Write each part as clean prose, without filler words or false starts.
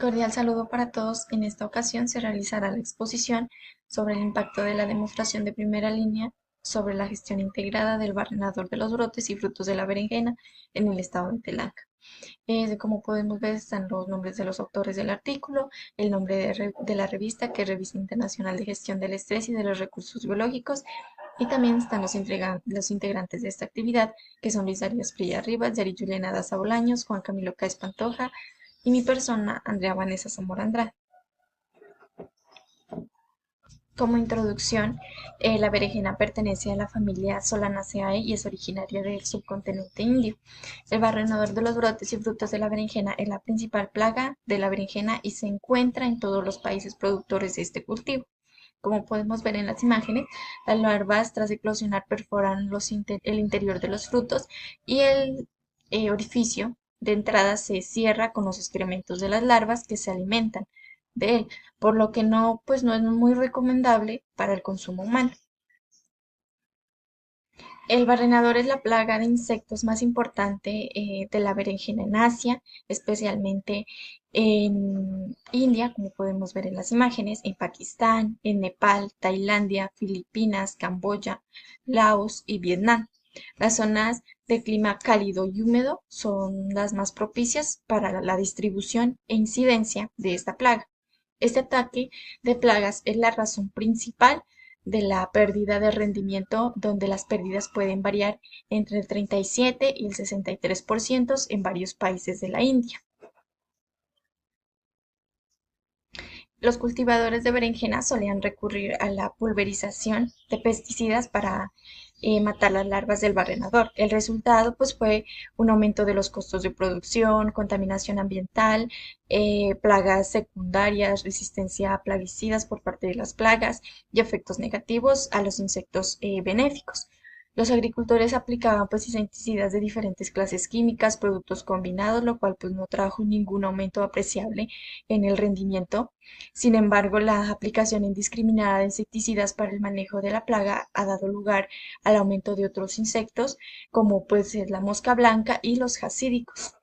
Cordial saludo para todos. En esta ocasión se realizará la exposición sobre el impacto de la demostración de primera línea sobre la gestión integrada del barrenador de los brotes y frutos de la berenjena en el estado de Telanga. Como podemos ver, están los nombres de los autores del artículo, el nombre de la revista, que es Revista Internacional de Gestión del Estrés y de los Recursos Biológicos, y también están los integrantes de esta actividad, que son Luis Arias Prilla Rivas, Yari Juliana Daza Bolaños, Juan Camilo Cáez Pantoja, y mi persona, Andrea Vanessa Zamora Andrade. Como introducción, la berenjena pertenece a la familia Solanaceae y es originaria del subcontinente indio. El barrenador de los brotes y frutos de la berenjena es la principal plaga de la berenjena y se encuentra en todos los países productores de este cultivo. Como podemos ver en las imágenes, las larvas tras eclosionar perforan el interior de los frutos y el orificio de entrada se cierra con los excrementos de las larvas que se alimentan de él, por lo que no es muy recomendable para el consumo humano. El barrenador es la plaga de insectos más importante de la berenjena en Asia, especialmente en India, como podemos ver en las imágenes, en Pakistán, en Nepal, Tailandia, Filipinas, Camboya, Laos y Vietnam. Las zonas de clima cálido y húmedo son las más propicias para la distribución e incidencia de esta plaga. Este ataque de plagas es la razón principal de la pérdida de rendimiento, donde las pérdidas pueden variar entre el 37 y el 63% en varios países de la India. Los cultivadores de berenjena solían recurrir a la pulverización de pesticidas para matar las larvas del barrenador. El resultado pues fue un aumento de los costos de producción, contaminación ambiental, plagas secundarias, resistencia a plaguicidas por parte de las plagas y efectos negativos a los insectos benéficos. Los agricultores aplicaban pues insecticidas de diferentes clases químicas, productos combinados, lo cual pues no trajo ningún aumento apreciable en el rendimiento. Sin embargo, la aplicación indiscriminada de insecticidas para el manejo de la plaga ha dado lugar al aumento de otros insectos, como pues es la mosca blanca y los jasídicos.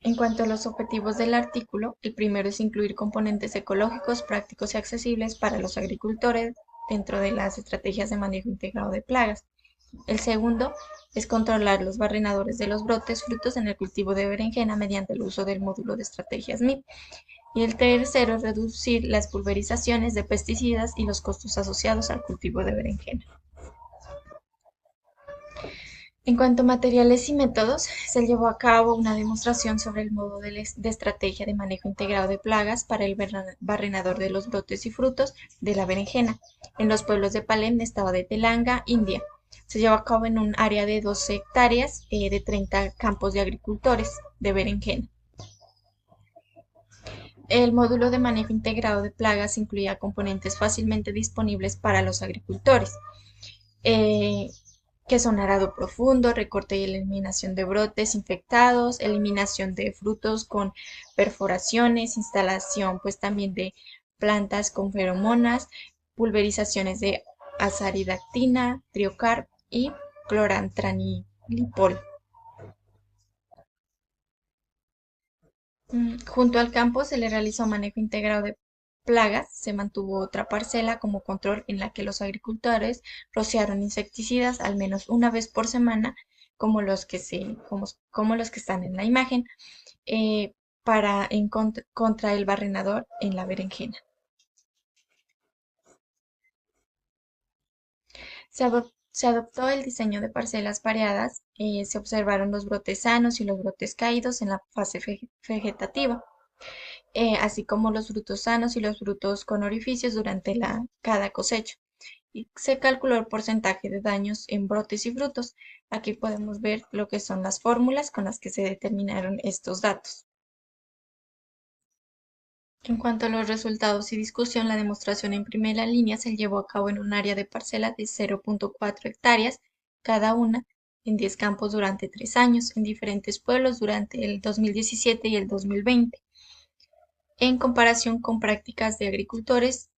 En cuanto a los objetivos del artículo, el primero es incluir componentes ecológicos, prácticos y accesibles para los agricultores dentro de las estrategias de manejo integrado de plagas. El segundo es controlar los barrenadores de los brotes frutos en el cultivo de berenjena mediante el uso del módulo de estrategias MIP. Y el tercero es reducir las pulverizaciones de pesticidas y los costos asociados al cultivo de berenjena. En cuanto a materiales y métodos, se llevó a cabo una demostración sobre el modo de estrategia de manejo integrado de plagas para el barrenador de los brotes y frutos de la berenjena en los pueblos de Palem, estado de Telanga, India. Se llevó a cabo en un área de 12 hectáreas de 30 campos de agricultores de berenjena. El módulo de manejo integrado de plagas incluía componentes fácilmente disponibles para los agricultores, eh, que son arado profundo, recorte y eliminación de brotes infectados, eliminación de frutos con perforaciones, instalación pues también de plantas con feromonas, pulverizaciones de azaridactina, triocarp y clorantranilipol. Junto al campo se le realizó manejo integrado de plagas, se mantuvo otra parcela como control en la que los agricultores rociaron insecticidas al menos una vez por semana, como los que están en la imagen, eh, contra el barrenador en la berenjena. Se adoptó el diseño de parcelas variadas, se observaron los brotes sanos y los brotes caídos en la fase vegetativa, así como los frutos sanos y los frutos con orificios durante cada cosecha. Y se calculó el porcentaje de daños en brotes y frutos. Aquí podemos ver lo que son las fórmulas con las que se determinaron estos datos. En cuanto a los resultados y discusión, la demostración en primera línea se llevó a cabo en un área de parcela de 0.4 hectáreas cada una, en 10 campos durante 3 años, en diferentes pueblos durante el 2017 y el 2020, en comparación con prácticas de agricultores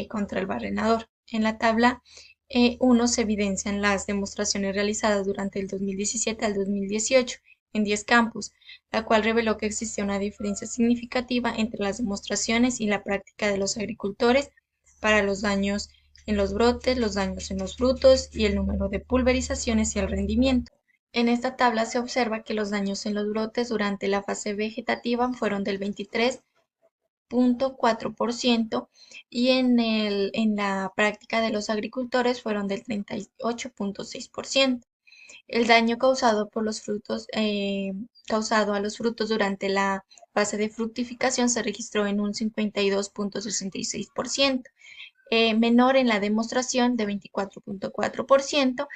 contra el barrenador. En la tabla 1 se evidencian las demostraciones realizadas durante el 2017 al 2018 en 10 campos, la cual reveló que existía una diferencia significativa entre las demostraciones y la práctica de los agricultores para los daños en los brotes, los daños en los frutos y el número de pulverizaciones y el rendimiento. En esta tabla se observa que los daños en los brotes durante la fase vegetativa fueron del 23,4% y en la práctica de los agricultores fueron del 38,6%. El daño causado por los frutos, causado a los frutos durante la fase de fructificación se registró en un 52,66%, menor en la demostración de 24,4%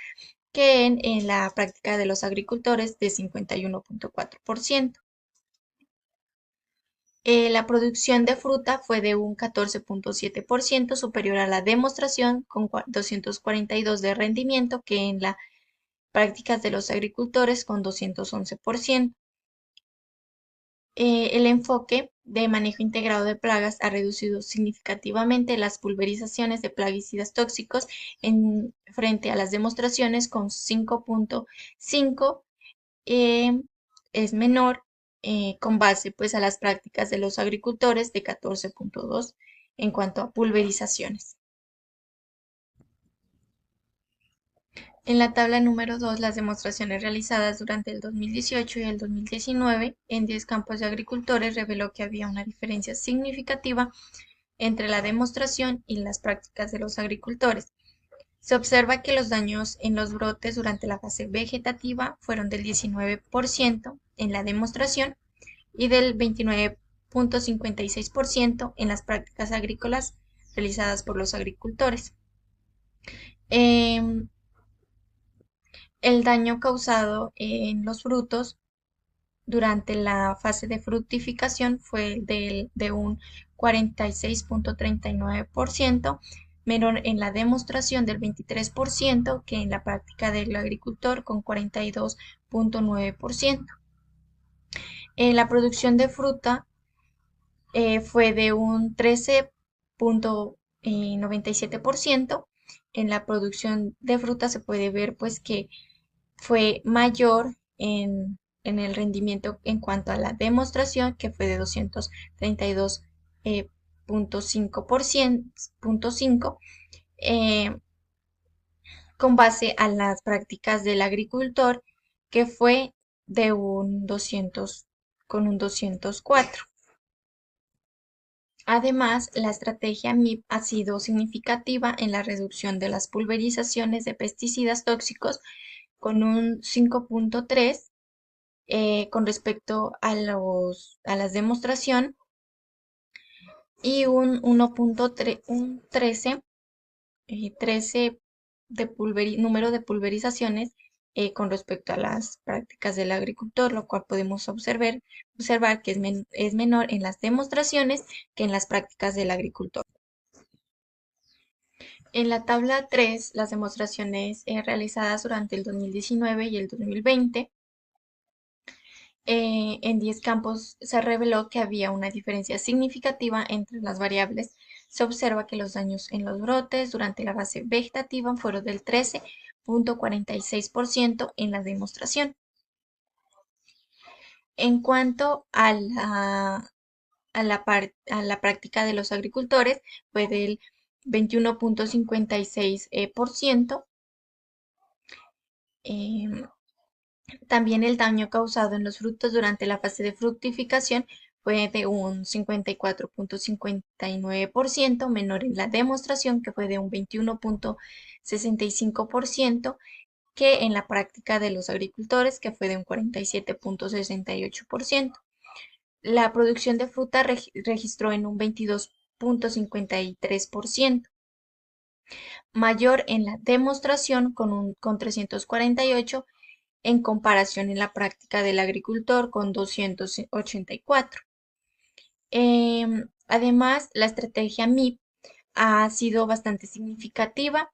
que en la práctica de los agricultores de 51,4%. La producción de fruta fue de un 14,7% superior a la demostración con 242 de rendimiento que en las prácticas de los agricultores con 211%. El enfoque de manejo integrado de plagas ha reducido significativamente las pulverizaciones de plaguicidas tóxicos frente a las demostraciones con 5,5 es menor con base pues a las prácticas de los agricultores de 14,2 en cuanto a pulverizaciones. En la tabla número 2, las demostraciones realizadas durante el 2018 y el 2019 en 10 campos de agricultores reveló que había una diferencia significativa entre la demostración y las prácticas de los agricultores. Se observa que los daños en los brotes durante la fase vegetativa fueron del 19% en la demostración y del 29,56% en las prácticas agrícolas realizadas por los agricultores. Em, el daño causado en los frutos durante la fase de fructificación fue de un 46,39%, menor en la demostración del 23% que en la práctica del agricultor con 42,9%. La producción de fruta fue de un 13,97%. En la producción de fruta se puede ver pues que fue mayor en el rendimiento en cuanto a la demostración, que fue de 232,5%, con base a las prácticas del agricultor, que fue de un 204. Además, la estrategia MIP ha sido significativa en la reducción de las pulverizaciones de pesticidas tóxicos con un 5,3 con respecto a las demostración y un 1,13 número de pulverizaciones con respecto a las prácticas del agricultor, lo cual podemos observar que es menor en las demostraciones que en las prácticas del agricultor. En la tabla 3, las demostraciones realizadas durante el 2019 y el 2020 en 10 campos se reveló que había una diferencia significativa entre las variables. Se observa que los daños en los brotes durante la fase vegetativa fueron del 13,46% en la demostración. En cuanto a la práctica de los agricultores, fue del 21,56%. También el daño causado en los frutos durante la fase de fructificación fue de un 54,59%, menor en la demostración, que fue de un 21,65%, que en la práctica de los agricultores, que fue de un 47,68%. La producción de fruta registró en un 22,53%, mayor en la demostración con 348 en comparación en la práctica del agricultor con 284. Además, la estrategia MIP ha sido bastante significativa.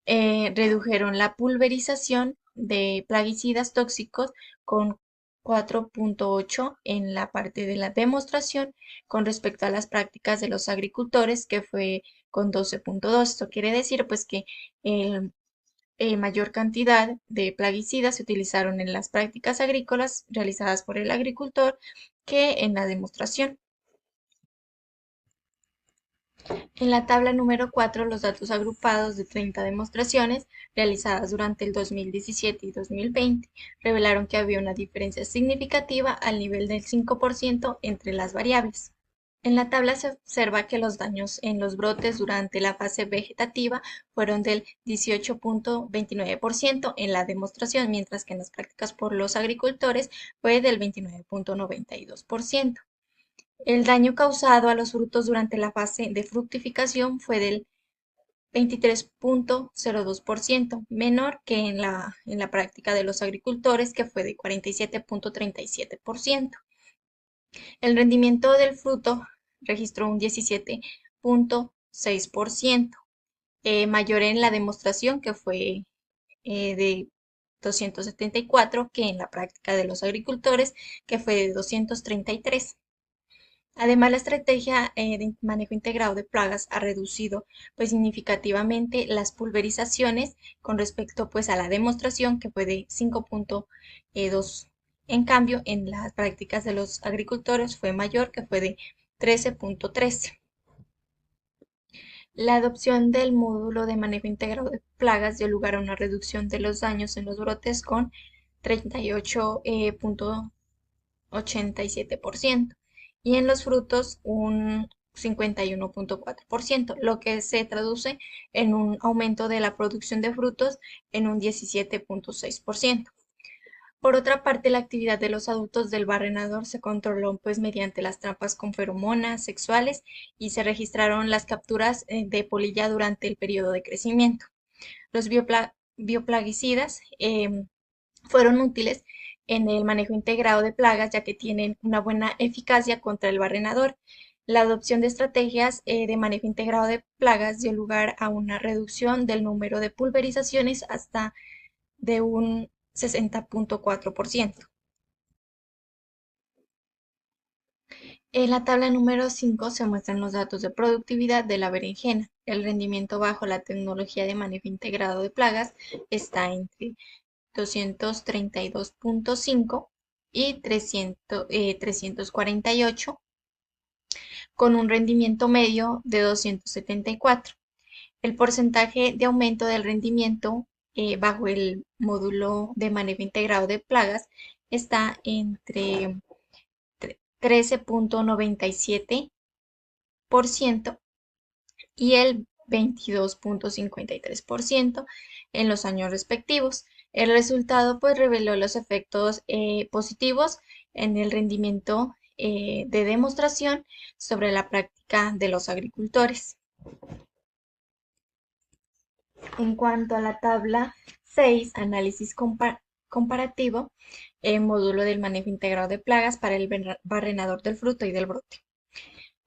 Redujeron la pulverización de plaguicidas tóxicos con 4,8 en la parte de la demostración con respecto a las prácticas de los agricultores, que fue con 12,2. Esto quiere decir pues que mayor cantidad de plaguicidas se utilizaron en las prácticas agrícolas realizadas por el agricultor que en la demostración. En la tabla número 4, los datos agrupados de 30 demostraciones realizadas durante el 2017 y 2020 revelaron que había una diferencia significativa al nivel del 5% entre las variables. En la tabla se observa que los daños en los brotes durante la fase vegetativa fueron del 18.29% en la demostración, mientras que en las prácticas por los agricultores fue del 29.92%. El daño causado a los frutos durante la fase de fructificación fue del 23.02%, menor que en la práctica de los agricultores, que fue de 47.37%. El rendimiento del fruto registró un 17.6%, mayor en la demostración, que fue de 274, que en la práctica de los agricultores, que fue de 233. Además, la estrategia de manejo integrado de plagas ha reducido pues significativamente las pulverizaciones con respecto pues a la demostración, que fue de 5.2. En cambio, en las prácticas de los agricultores fue mayor, que fue de 13.13. La adopción del módulo de manejo integrado de plagas dio lugar a una reducción de los daños en los brotes con 38.87% y en los frutos un 51.4%, lo que se traduce en un aumento de la producción de frutos en un 17.6%. Por otra parte, la actividad de los adultos del barrenador se controló pues mediante las trampas con feromonas sexuales y se registraron las capturas de polilla durante el periodo de crecimiento. Los bioplaguicidas fueron útiles en el manejo integrado de plagas, ya que tienen una buena eficacia contra el barrenador. La adopción de estrategias de manejo integrado de plagas dio lugar a una reducción del número de pulverizaciones hasta de un 60.4%. En la tabla número 5 se muestran los datos de productividad de la berenjena. El rendimiento bajo la tecnología de manejo integrado de plagas está entre 232.5 y 348, con un rendimiento medio de 274. El porcentaje de aumento del rendimiento bajo el módulo de manejo integrado de plagas está entre 13.97% y el 22.53% en los años respectivos. El resultado pues reveló los efectos positivos en el rendimiento de demostración sobre la práctica de los agricultores. En cuanto a la tabla 6, análisis comparativo, módulo del manejo integrado de plagas para el barrenador del fruto y del brote.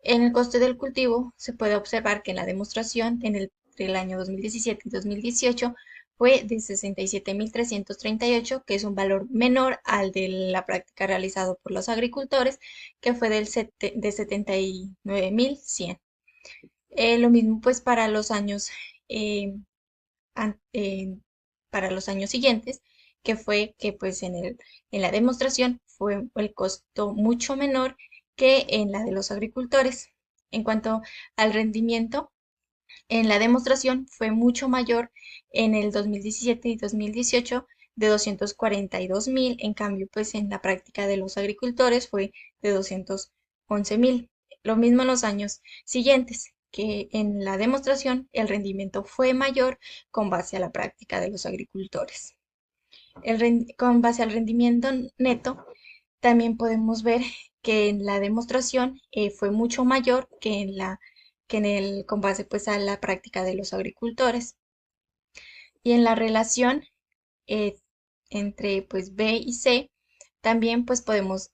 En el coste del cultivo se puede observar que en la demostración del año 2017 y 2018 fue de 67.338, que es un valor menor al de la práctica realizado por los agricultores, que fue de 79.100. Lo mismo pues para los años eh, para los años siguientes, que fue que pues en la demostración fue el costo mucho menor que en la de los agricultores. En cuanto al rendimiento, en la demostración fue mucho mayor en el 2017 y 2018 de 242.000, en cambio pues en la práctica de los agricultores fue de 211.000. Lo mismo en los años siguientes, que en la demostración el rendimiento fue mayor con base a la práctica de los agricultores. Con base al rendimiento neto, también podemos ver que en la demostración fue mucho mayor con base pues a la práctica de los agricultores. Y en la relación eh, entre pues B y C, también pues podemos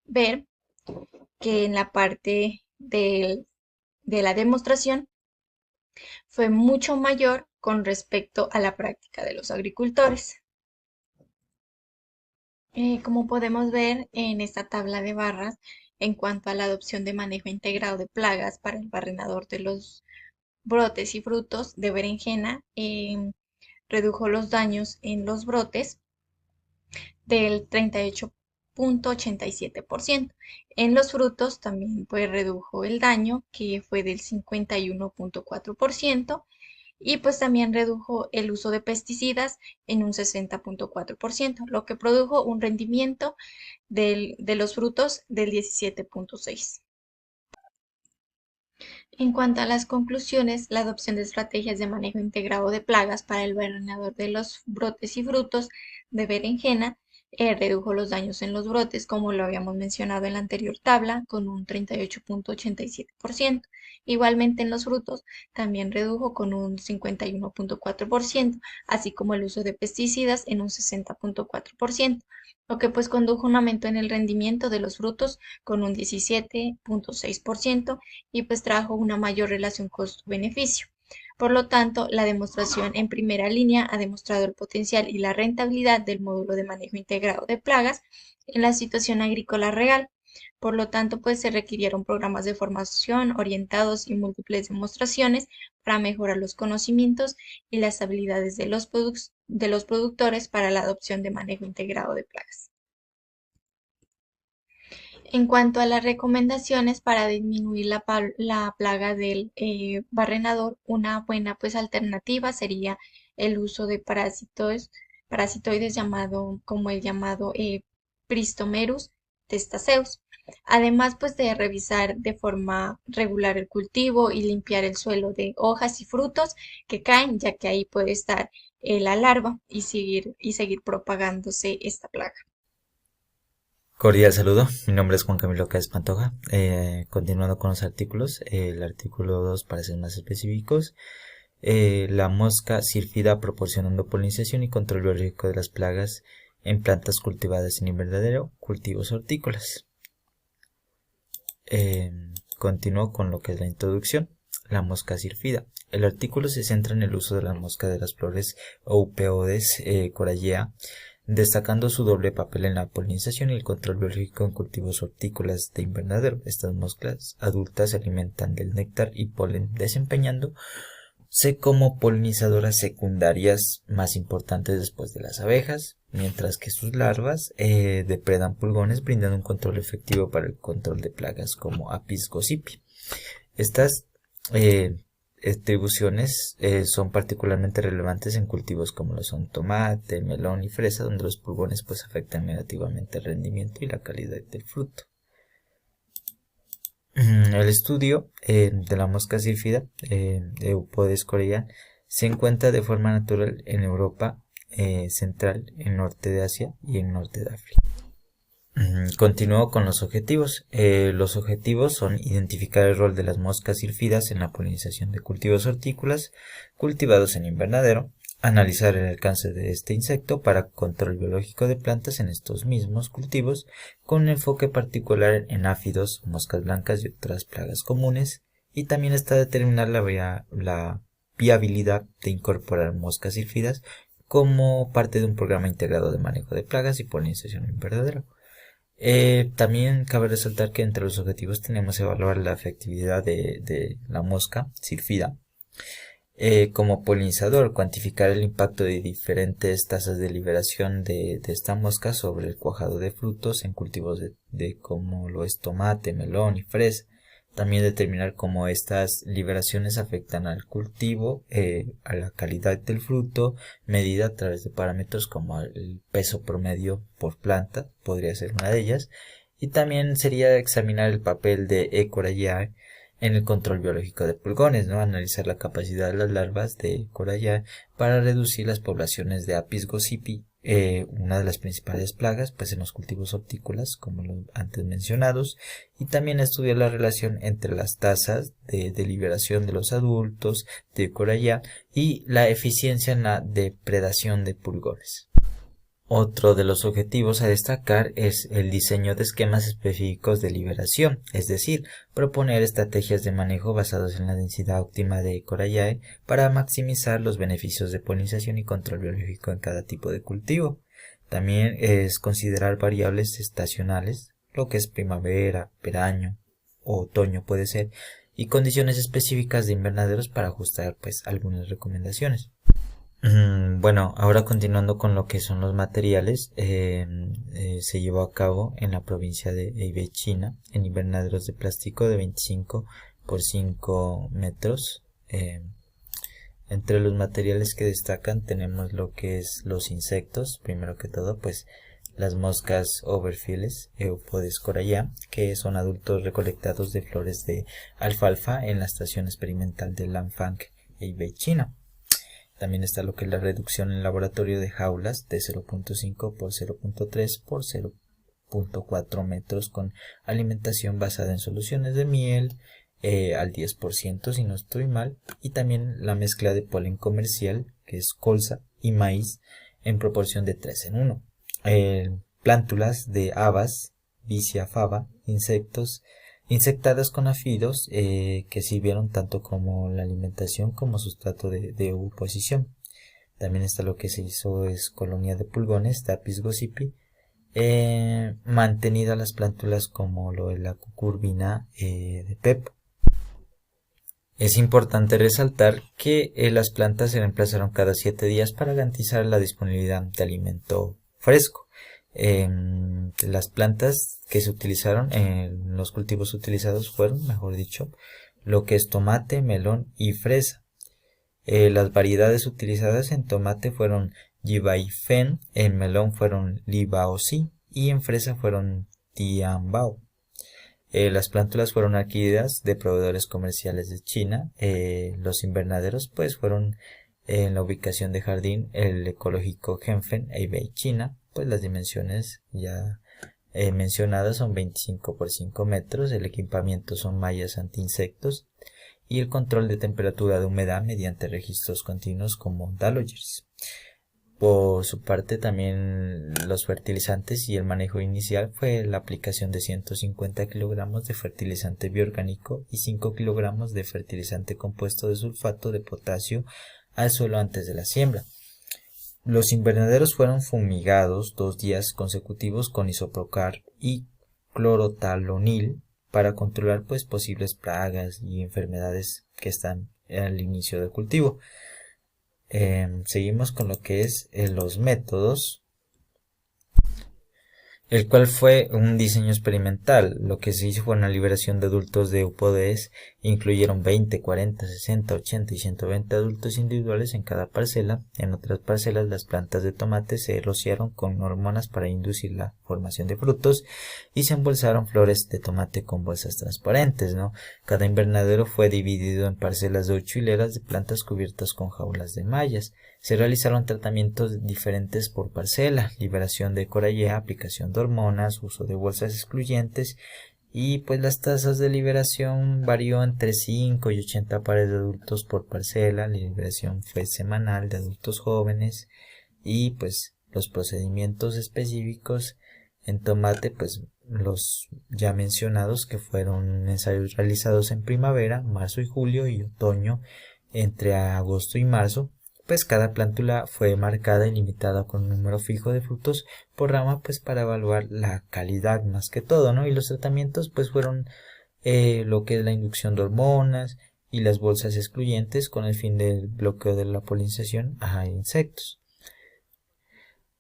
ver que en la parte de la demostración fue mucho mayor con respecto a la práctica de los agricultores. Como podemos ver en esta tabla de barras, en cuanto a la adopción de manejo integrado de plagas para el barrenador de los brotes y frutos de berenjena, redujo los daños en los brotes del 38,87%. En los frutos también pues redujo el daño, que fue del 51,4%, y pues también redujo el uso de pesticidas en un 60,4%, lo que produjo un rendimiento de los frutos del 17,6%. En cuanto a las conclusiones, la adopción de estrategias de manejo integrado de plagas para el barrenador de los brotes y frutos de berenjena redujo los daños en los brotes, como lo habíamos mencionado en la anterior tabla, con un 38,87%. Igualmente en los frutos también redujo con un 51,4%, así como el uso de pesticidas en un 60,4%, lo que pues condujo a un aumento en el rendimiento de los frutos con un 17,6%, y pues trajo una mayor relación costo-beneficio. Por lo tanto, la demostración en primera línea ha demostrado el potencial y la rentabilidad del módulo de manejo integrado de plagas en la situación agrícola real. Por lo tanto, pues se requirieron programas de formación orientados y múltiples demostraciones para mejorar los conocimientos y las habilidades de los productores para la adopción de manejo integrado de plagas. En cuanto a las recomendaciones para disminuir la plaga del barrenador, una buena pues alternativa sería el uso de parasitoides como el llamado Pristomerus testaceus. Además pues de revisar de forma regular el cultivo y limpiar el suelo de hojas y frutos que caen, ya que ahí puede estar la larva y seguir propagándose esta plaga. Cordial saludo, mi nombre es Juan Camilo Cáez Pantoja. Continuando con los artículos, el artículo 2 para ser más específicos, la mosca sírfida proporcionando polinización y control biológico de las plagas en plantas cultivadas en invernadero, cultivos hortícolas. Continúo con lo que es la introducción, la mosca sírfida. El artículo se centra en el uso de la mosca de las flores Eupeodes corallea, destacando su doble papel en la polinización y el control biológico en cultivos hortícolas de invernadero. Estas moscas adultas se alimentan del néctar y polen, desempeñándose como polinizadoras secundarias más importantes después de las abejas, mientras que sus larvas depredan pulgones, brindando un control efectivo para el control de plagas como Apis gossypii. Estas distribuciones son particularmente relevantes en cultivos como lo son tomate, melón y fresa, donde los pulgones pues afectan negativamente el rendimiento y la calidad del fruto. El estudio de la mosca sírfida de Eupodes corallea se encuentra de forma natural en Europa central, en norte de Asia y en norte de África. Continúo con los objetivos. Los objetivos son identificar el rol de las moscas sírfidas en la polinización de cultivos hortícolas cultivados en invernadero, analizar el alcance de este insecto para control biológico de plantas en estos mismos cultivos, con un enfoque particular en áfidos, moscas blancas y otras plagas comunes, y también está determinar la viabilidad de incorporar moscas sírfidas como parte de un programa integrado de manejo de plagas y polinización en invernadero. También cabe resaltar que entre los objetivos tenemos evaluar la efectividad de la mosca sírfida como polinizador, cuantificar el impacto de diferentes tasas de liberación de esta mosca sobre el cuajado de frutos en cultivos de como lo es tomate, melón y fresa. También determinar cómo estas liberaciones afectan al cultivo, a la calidad del fruto, medida a través de parámetros como el peso promedio por planta, podría ser una de ellas, y también sería examinar el papel de E. corallea en el control biológico de pulgones, ¿no? Analizar la capacidad de las larvas de E. corallea para reducir las poblaciones de Apis gossypii, una de las principales plagas pues en los cultivos hortícolas como los antes mencionados, y también estudiar la relación entre las tasas de liberación de los adultos de corallea y la eficiencia en la depredación de pulgones. Otro de los objetivos a destacar es el diseño de esquemas específicos de liberación, es decir, proponer estrategias de manejo basadas en la densidad óptima de Corallae para maximizar los beneficios de polinización y control biológico en cada tipo de cultivo. También es considerar variables estacionales, lo que es primavera, verano o otoño puede ser, y condiciones específicas de invernaderos para ajustar pues algunas recomendaciones. Bueno, ahora continuando con lo que son los materiales, se llevó a cabo en la provincia de Hebei, China, en invernaderos de plástico de 25 por 5 metros. Entre los materiales que destacan tenemos lo que es los insectos, primero que todo, pues las moscas overfiles, Eupodes corallá, que son adultos recolectados de flores de alfalfa en la estación experimental de Langfang, Hebei, China. También está lo que es la reducción en laboratorio de jaulas de 0.5 por 0.3 por 0.4 metros con alimentación basada en soluciones de miel al 10% si no estoy mal, y también la mezcla de polen comercial que es colza y maíz en proporción de 3 en 1. Plántulas de habas, vicia fava, insectos insectadas con áfidos que sirvieron tanto como la alimentación como sustrato de oposición. También está lo que se hizo es colonia de pulgones, Apis gossypi, mantenida las plántulas como lo de la cucurbina de Pep. Es importante resaltar que las plantas se reemplazaron cada 7 días para garantizar la disponibilidad de alimento fresco. Las plantas que se utilizaron en los cultivos utilizados fueron, mejor dicho, lo que es tomate, melón y fresa. Las variedades utilizadas en tomate fueron Jibai-fen, en melón fueron Li Baozi y en fresa fueron Tianbao. Las plántulas fueron adquiridas de proveedores comerciales de China. Los invernaderos pues fueron en la ubicación de jardín el ecológico Genfen, Hebei, China. Pues las dimensiones ya mencionadas son 25 por 5 metros. El equipamiento son mallas anti-insectos y el control de temperatura de humedad mediante registros continuos como Dalogers. Por su parte, también los fertilizantes y el manejo inicial fue la aplicación de 150 kilogramos de fertilizante bioorgánico y 5 kilogramos de fertilizante compuesto de sulfato de potasio al suelo antes de la siembra. Los invernaderos fueron fumigados 2 días consecutivos con isoprocar y clorotalonil para controlar pues posibles plagas y enfermedades que están al inicio del cultivo. Seguimos con lo que es los métodos, el cual fue un diseño experimental. Lo que se hizo fue una liberación de adultos de Eupodes, incluyeron 20, 40, 60, 80 y 120 adultos individuales en cada parcela. En otras parcelas las plantas de tomate se rociaron con hormonas para inducir la formación de frutos y se embolsaron flores de tomate con bolsas transparentes, ¿no? Cada invernadero fue dividido en parcelas de 8 hileras de plantas cubiertas con jaulas de mallas. Se realizaron tratamientos diferentes por parcela, liberación de corallea, aplicación de hormonas, uso de bolsas excluyentes y pues las tasas de liberación varió entre 5 y 80 pares de adultos por parcela. La liberación fue semanal de adultos jóvenes y pues los procedimientos específicos en tomate pues los ya mencionados, que fueron ensayos realizados en primavera, marzo y julio, y otoño entre agosto y marzo. Pues cada plántula fue marcada y limitada con un número fijo de frutos por rama, pues para evaluar la calidad más que todo, ¿no? Y los tratamientos pues fueron lo que es la inducción de hormonas y las bolsas excluyentes con el fin del bloqueo de la polinización a insectos.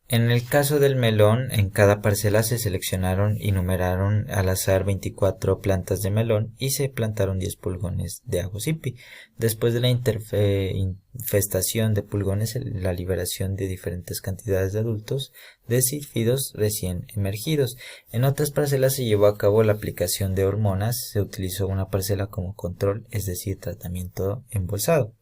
En el caso del melón, en cada parcela se seleccionaron y numeraron al azar 24 plantas de melón y se plantaron 10 pulgones de agosipi. Después de la infestación de pulgones, la liberación de diferentes cantidades de adultos de sílfidos recién emergidos. En otras parcelas se llevó a cabo la aplicación de hormonas, se utilizó una parcela como control, es decir, tratamiento embolsado.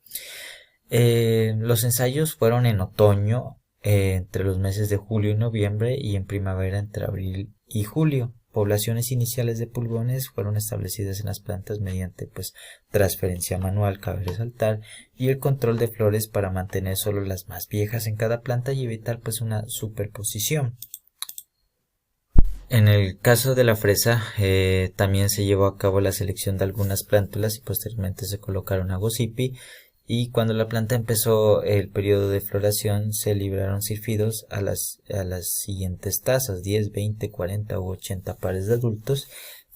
Los ensayos fueron en otoño, entre los meses de julio y noviembre, y en primavera entre abril y julio. Poblaciones iniciales de pulgones fueron establecidas en las plantas mediante pues transferencia manual, cabe resaltar, y el control de flores para mantener solo las más viejas en cada planta y evitar pues una superposición. En el caso de la fresa, también se llevó a cabo la selección de algunas plántulas y posteriormente se colocaron agosipi. Y cuando la planta empezó el periodo de floración, se libraron sílfidos a las siguientes tasas: 10, 20, 40 u 80 pares de adultos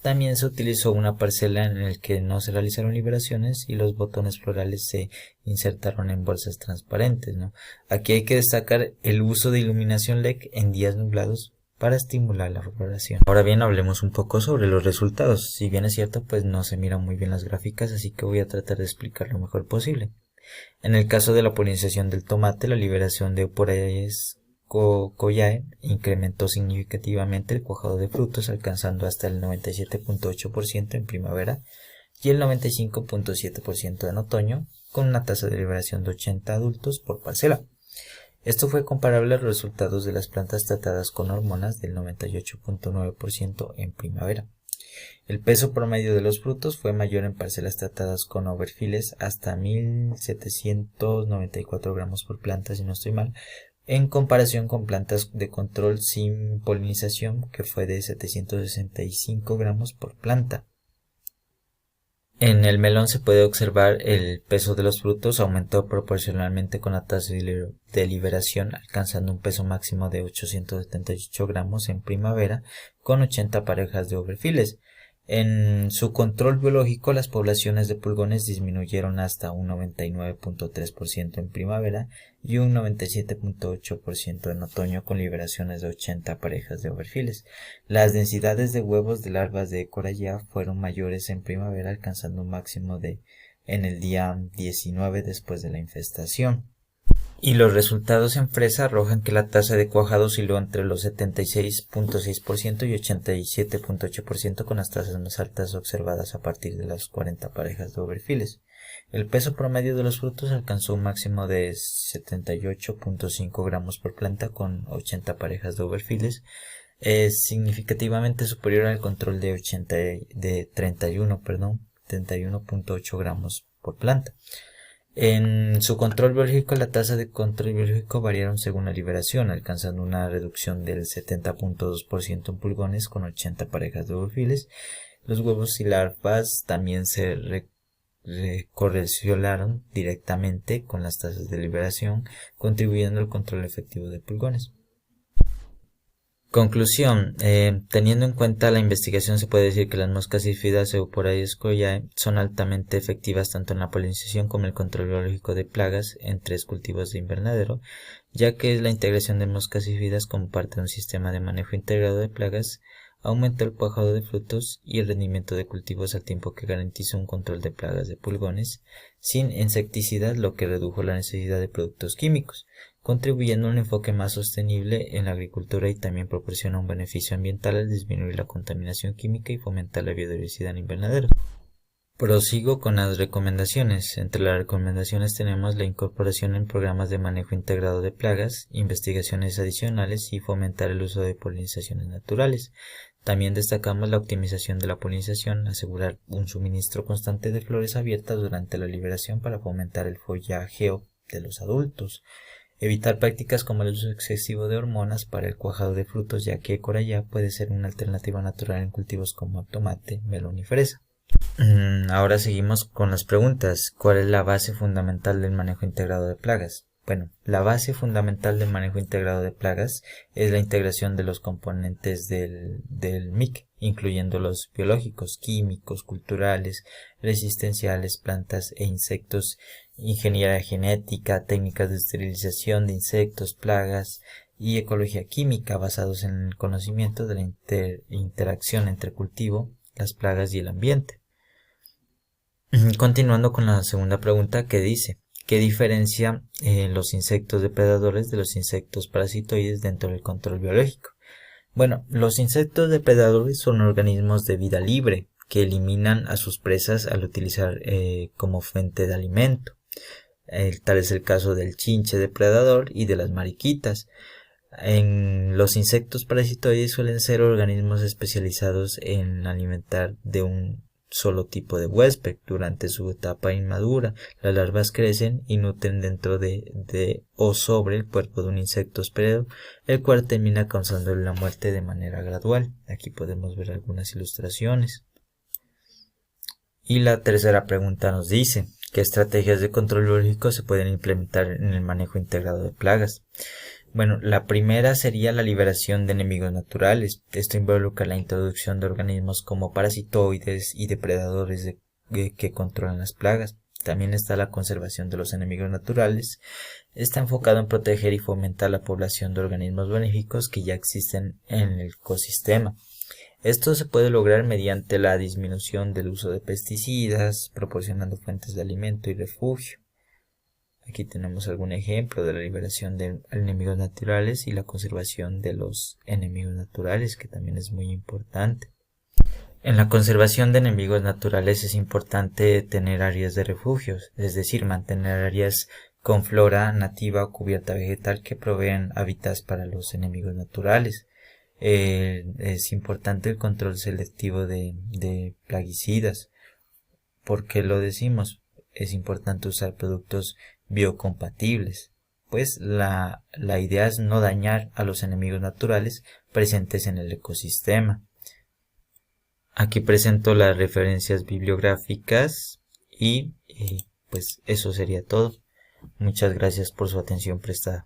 También se utilizó una parcela en la que no se realizaron liberaciones y los botones florales se insertaron en bolsas transparentes, ¿no? Aquí hay que destacar el uso de iluminación LED en días nublados para estimular la floración. Ahora bien, hablemos un poco sobre los resultados. Si bien es cierto, pues no se miran muy bien las gráficas, así que voy a tratar de explicar lo mejor posible. En el caso de la polinización del tomate, la liberación de Euporales Collae incrementó significativamente el cuajado de frutos, alcanzando hasta el 97.8% en primavera y el 95.7% en otoño, con una tasa de liberación de 80 adultos por parcela. Esto fue comparable a los resultados de las plantas tratadas con hormonas del 98.9% en primavera. El peso promedio de los frutos fue mayor en parcelas tratadas con overfiles hasta 1794 gramos por planta, si no estoy mal, en comparación con plantas de control sin polinización, que fue de 765 gramos por planta. En el melón se puede observar el peso de los frutos aumentó proporcionalmente con la tasa de liberación, alcanzando un peso máximo de 878 gramos en primavera con 80 parejas de overfiles. En su control biológico, las poblaciones de pulgones disminuyeron hasta un 99.3% en primavera y un 97.8% en otoño, con liberaciones de 80 parejas de overfiles. Las densidades de huevos de larvas de Coralla fueron mayores en primavera, alcanzando un máximo en el día 19 después de la infestación. Y los resultados en fresa arrojan que la tasa de cuajado osciló entre los 76.6% y 87.8%, con las tasas más altas observadas a partir de las 40 parejas de overfiles. El peso promedio de los frutos alcanzó un máximo de 78.5 gramos por planta con 80 parejas de overfiles, significativamente superior al control de 31.8 gramos por planta. En su control biológico, la tasa de control biológico variaron según la liberación, alcanzando una reducción del 70.2% en pulgones con 80 parejas de overfiles. Los huevos y larvas también se correlacionaron directamente con las tasas de liberación, contribuyendo al control efectivo de pulgones. Conclusión. Teniendo en cuenta la investigación, se puede decir que las moscas sílfidas Euporales Collae son altamente efectivas tanto en la polinización como en el control biológico de plagas en 3 cultivos de invernadero, ya que la integración de moscas sílfidas como parte de un sistema de manejo integrado de plagas aumentó el cuajado de frutos y el rendimiento de cultivos, al tiempo que garantizó un control de plagas de pulgones sin insecticidas, lo que redujo la necesidad de productos químicos, contribuyendo a un enfoque más sostenible en la agricultura, y también proporciona un beneficio ambiental al disminuir la contaminación química y fomentar la biodiversidad en invernaderos. Prosigo con las recomendaciones. Entre las recomendaciones tenemos la incorporación en programas de manejo integrado de plagas, investigaciones adicionales y fomentar el uso de polinizaciones naturales. También destacamos la optimización de la polinización, asegurar un suministro constante de flores abiertas durante la liberación para fomentar el follajeo de los adultos. Evitar prácticas como el uso excesivo de hormonas para el cuajado de frutos, ya que Coralla puede ser una alternativa natural en cultivos como tomate, melón y fresa. Ahora seguimos con las preguntas. ¿Cuál es la base fundamental del manejo integrado de plagas? Bueno, la base fundamental del manejo integrado de plagas es la integración de los componentes del MIC, incluyendo los biológicos, químicos, culturales, resistenciales, plantas e insectos, ingeniería genética, técnicas de esterilización de insectos, plagas y ecología química, basados en el conocimiento de la interacción entre cultivo, las plagas y el ambiente. Continuando con la segunda pregunta, que dice: ¿qué diferencia los insectos depredadores de los insectos parasitoides dentro del control biológico? Bueno, los insectos depredadores son organismos de vida libre que eliminan a sus presas al utilizar como fuente de alimento. Tal es el caso del chinche depredador y de las mariquitas. En los insectos parasitoides suelen ser organismos especializados en alimentar de un solo tipo de huésped. Durante su etapa inmadura, las larvas crecen y nutren dentro de o sobre el cuerpo de un insecto hospedero, el cual termina causándole la muerte de manera gradual. Aquí podemos ver algunas ilustraciones. Y la tercera pregunta nos dice: ¿qué estrategias de control biológico se pueden implementar en el manejo integrado de plagas? Bueno, la primera sería la liberación de enemigos naturales. Esto involucra la introducción de organismos como parasitoides y depredadores que controlan las plagas. También está la conservación de los enemigos naturales. Está enfocado en proteger y fomentar la población de organismos benéficos que ya existen en el ecosistema. Esto se puede lograr mediante la disminución del uso de pesticidas, proporcionando fuentes de alimento y refugio. Aquí tenemos algún ejemplo de la liberación de enemigos naturales y la conservación de los enemigos naturales, que también es muy importante. En la conservación de enemigos naturales es importante tener áreas de refugios, es decir, mantener áreas con flora nativa o cubierta vegetal que proveen hábitats para los enemigos naturales. Es importante el control selectivo de plaguicidas. ¿Por qué lo decimos? Es importante usar productos biocompatibles, pues la idea es no dañar a los enemigos naturales presentes en el ecosistema. Aquí presento las referencias bibliográficas y pues eso sería todo. Muchas gracias por su atención prestada.